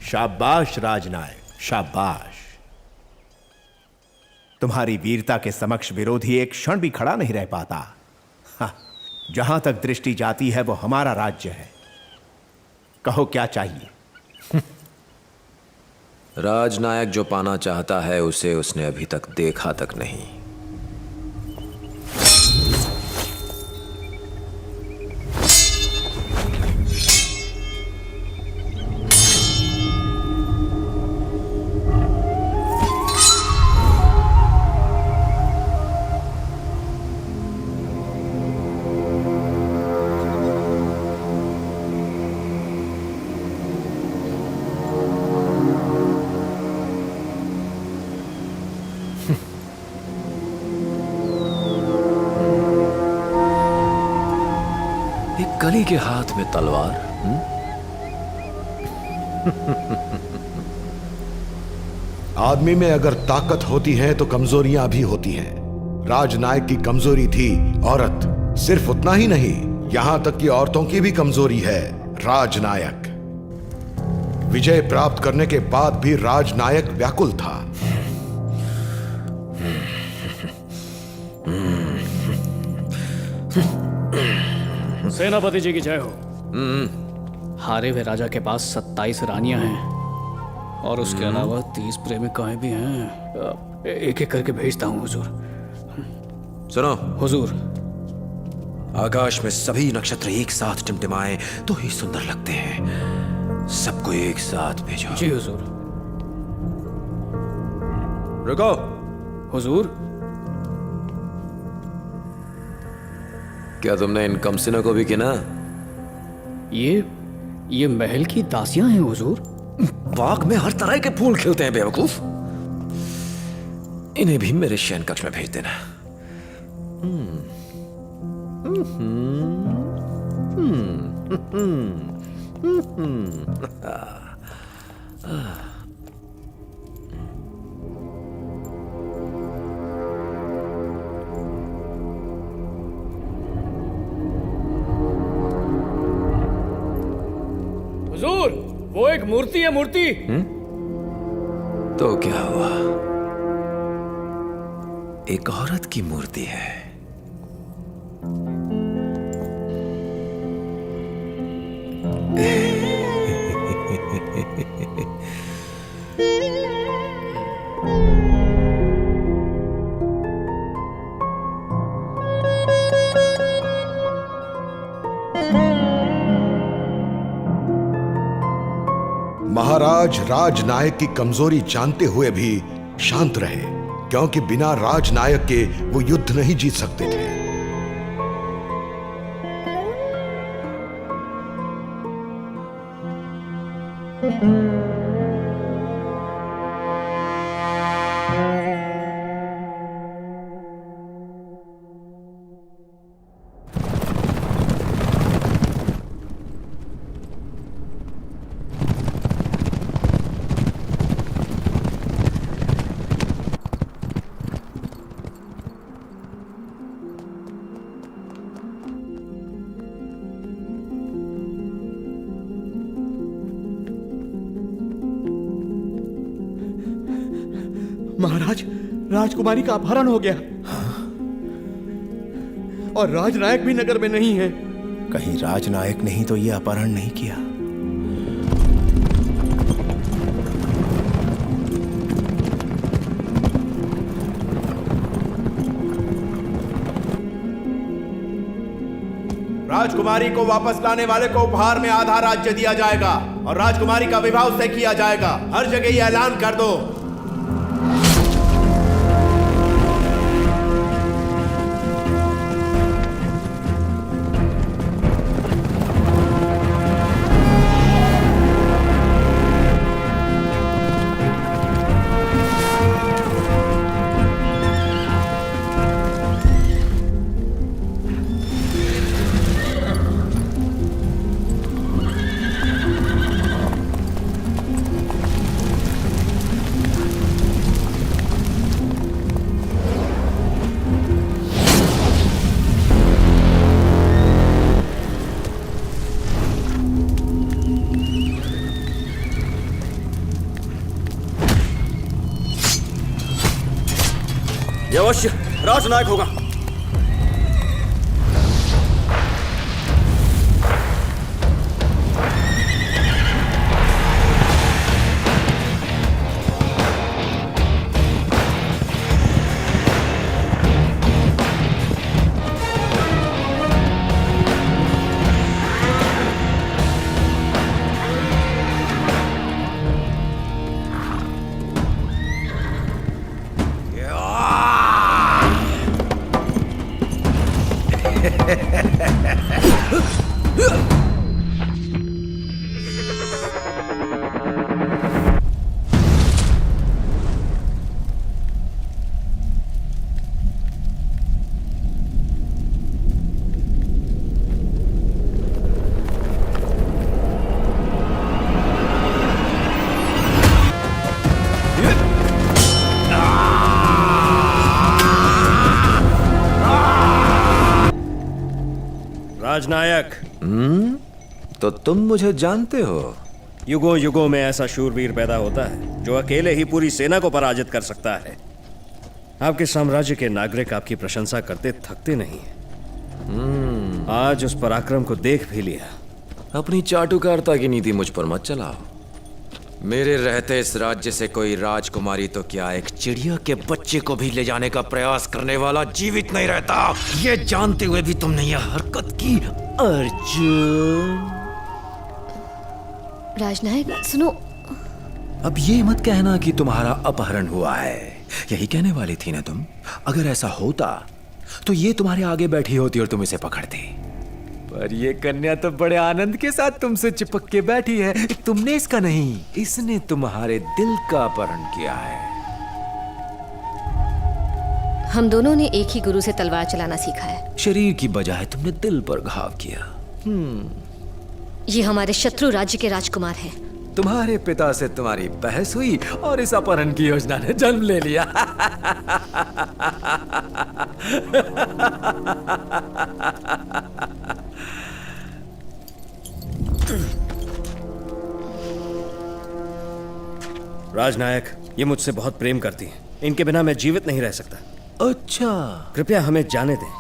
शाबाश राजनायक, शाबाश। तुम्हारी वीरता के समक्ष विरोधी एक क्षण भी खड़ा नहीं रह पाता। हाँ, जहां तक दृष्टि जाती है वो हमारा राज्य है। कहो क्या चाहिए? राजनायक जो पाना चाहता है उसे उसने अभी तक देखा तक नहीं। एक कली के हाथ में तलवार। आदमी में अगर ताकत होती है तो कमजोरियां भी होती हैं। राजनायक की कमजोरी थी औरत। सिर्फ उतना ही नहीं, यहां तक कि औरतों की भी कमजोरी है। राजनायक विजय प्राप्त करने के बाद भी राजनायक व्याकुल था। सेनापति जी की जय हो। हारे हुए राजा के पास 27 रानियां हैं और उसके अलावा 30 प्रेमिकाएं भी हैं। एक एक करके भेजता हूँ हुजूर। सुनो हुजूर, आकाश में सभी नक्षत्र एक साथ टिमटिमाए तो ही सुंदर लगते हैं। सबको एक साथ भेजो। जी हुजूर। रुको। हुजूर, क्या तुमने इन कमसिनों को भी किना? ये महल की दासियां हैं हुजूर। बाग में हर तरह के फूल खिलते हैं बेवकूफ। इन्हें भी मेरे शयन कक्ष में भेज देना। हुजूर, वो एक मूर्ति है, मूर्ति। तो क्या हुआ? एक औरत की मूर्ति है। महाराज राजनायक की कमजोरी जानते हुए भी शांत रहे, क्योंकि बिना राजनायक के वो युद्ध नहीं जीत सकते थे। महाराज, राजकुमारी का अपहरण हो गया। और राजनायक भी नगर में नहीं है। कहीं राजनायक नहीं तो ये अपहरण नहीं किया। राजकुमारी को वापस लाने वाले को उपहार में आधा राज्य दिया जाएगा और राजकुमारी का विवाह उससे किया जाएगा। हर जगह ये ऐलान कर दो। राजनायक होगा। राजनायक, तो तुम मुझे जानते हो? युगों युगों में ऐसा शूरवीर पैदा होता है जो अकेले ही पूरी सेना को पराजित कर सकता है। आपके साम्राज्य के नागरिक आपकी प्रशंसा करते थकते नहीं। आज उस पराक्रम को देख भी लिया। अपनी चाटुकारिता की नीति मुझ पर मत चलाओ। मेरे रहते इस राज्य से कोई राजकुमारी तो क्या, एक चिड़िया के बच्चे को भी ले जाने का प्रयास करने वाला जीवित नहीं रहता। ये जानते हुए भी तुमने यह हरकत की, अर्जुन। राजनायक सुनो। अब ये मत कहना कि तुम्हारा अपहरण हुआ है। यही कहने वाली थी ना तुम? अगर ऐसा होता तो ये तुम्हारे आगे बैठी होती और तुम इसे पकड़ते। पर ये कन्या तो बड़े आनंद के साथ तुमसे चिपक के बैठी है। तुमने इसका नहीं, इसने तुम्हारे दिल का अपहरण किया है। हम दोनों ने एक ही गुरु से तलवार चलाना सीखा है। शरीर की बजाय तुमने दिल पर घाव किया। ये हमारे शत्रु राज्य के राजकुमार हैं। तुम्हारे पिता से तुम्हारी बहस हुई और इस अपहरण की योजना ने जन्म ले लिया। राजनायक, ये मुझसे बहुत प्रेम करती हैं। इनके बिना मैं जीवित नहीं रह सकता। अच्छा, कृपया हमें जाने दें।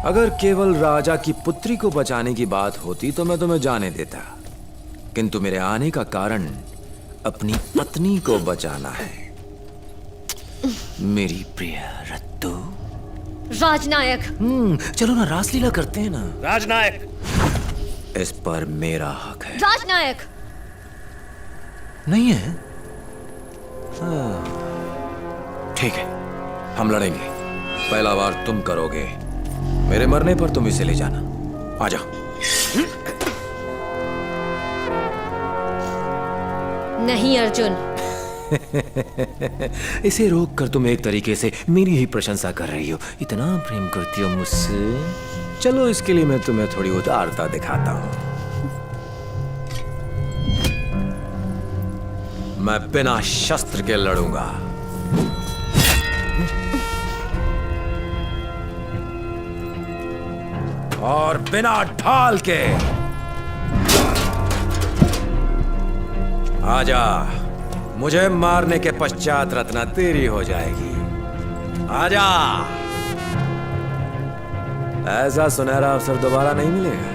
अगर केवल राजा की पुत्री को बचाने की बात होती तो मैं तुम्हें जाने देता, किंतु मेरे आने का कारण अपनी पत्नी को बचाना है। मेरी प्रिय रत्तू। राजनायक। चलो ना, रासलीला करते हैं ना। राजनायक, इस पर मेरा हक है। राजनायक। नहीं है? ठीक है, हम लड़ेंगे। पहला वार तुम करोगे, मेरे मरने पर तुम इसे ले जाना। आ जाओ। नहीं अर्जुन। इसे रोक कर तुम एक तरीके से मेरी ही प्रशंसा कर रही हो। इतना प्रेम करती हो मुझसे। चलो, इसके लिए मैं तुम्हें थोड़ी उदारता दिखाता हूं। मैं बिना शस्त्र के लड़ूंगा। और बिना ढाल के। आजा, मुझे मारने के पश्चात रत्ना तेरी हो जाएगी। आजा। ऐसा सुनहरा अवसर दोबारा नहीं मिलेगा।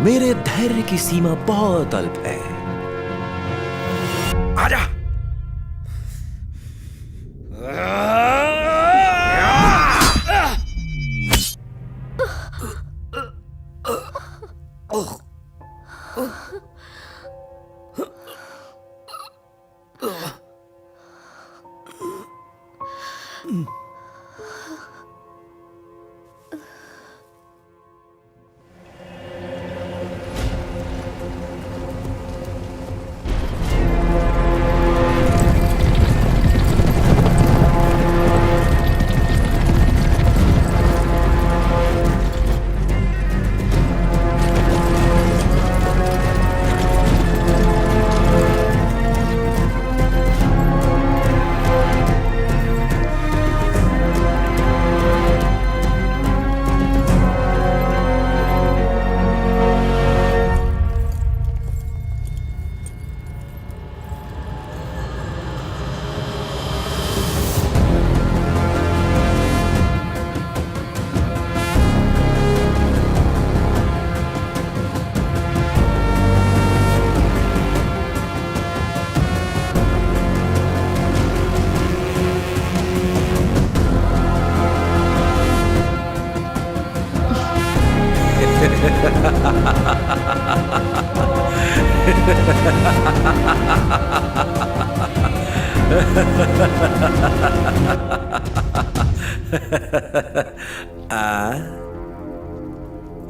मेरे धैर्य की सीमा बहुत अल्प है। आजा।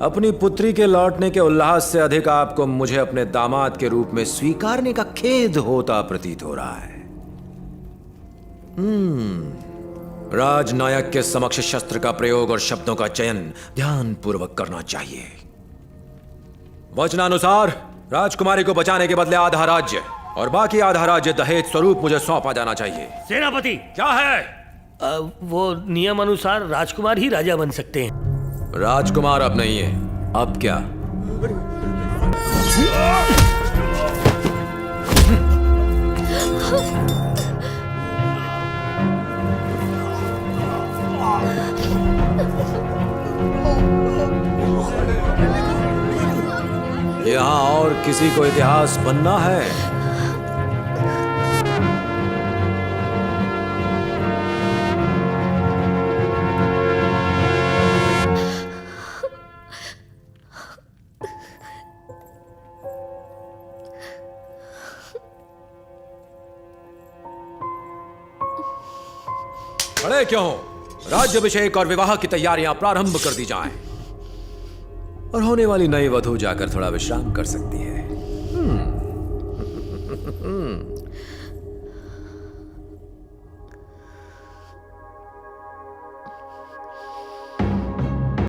अपनी पुत्री के लौटने के उल्लास से अधिक आपको मुझे अपने दामाद के रूप में स्वीकारने का खेद होता प्रतीत हो रहा है। राजनायक के समक्ष शस्त्र का प्रयोग और शब्दों का चयन ध्यानपूर्वक करना चाहिए। वचनानुसार राजकुमारी को बचाने के बदले आधा राज्य और बाकी आधा राज्य दहेज स्वरूप मुझे सौंपा जाना चाहिए। सेनापति, क्या है? वो नियम अनुसार राजकुमार ही राजा बन सकते हैं। राजकुमार अब नहीं है, अब क्या? यहां और किसी को इतिहास बनना है? खड़े क्यों हो? राज्याभिषेक और विवाह की तैयारियां प्रारंभ कर दी जाएं। और होने वाली नई वधू जाकर थोड़ा विश्राम कर सकती है।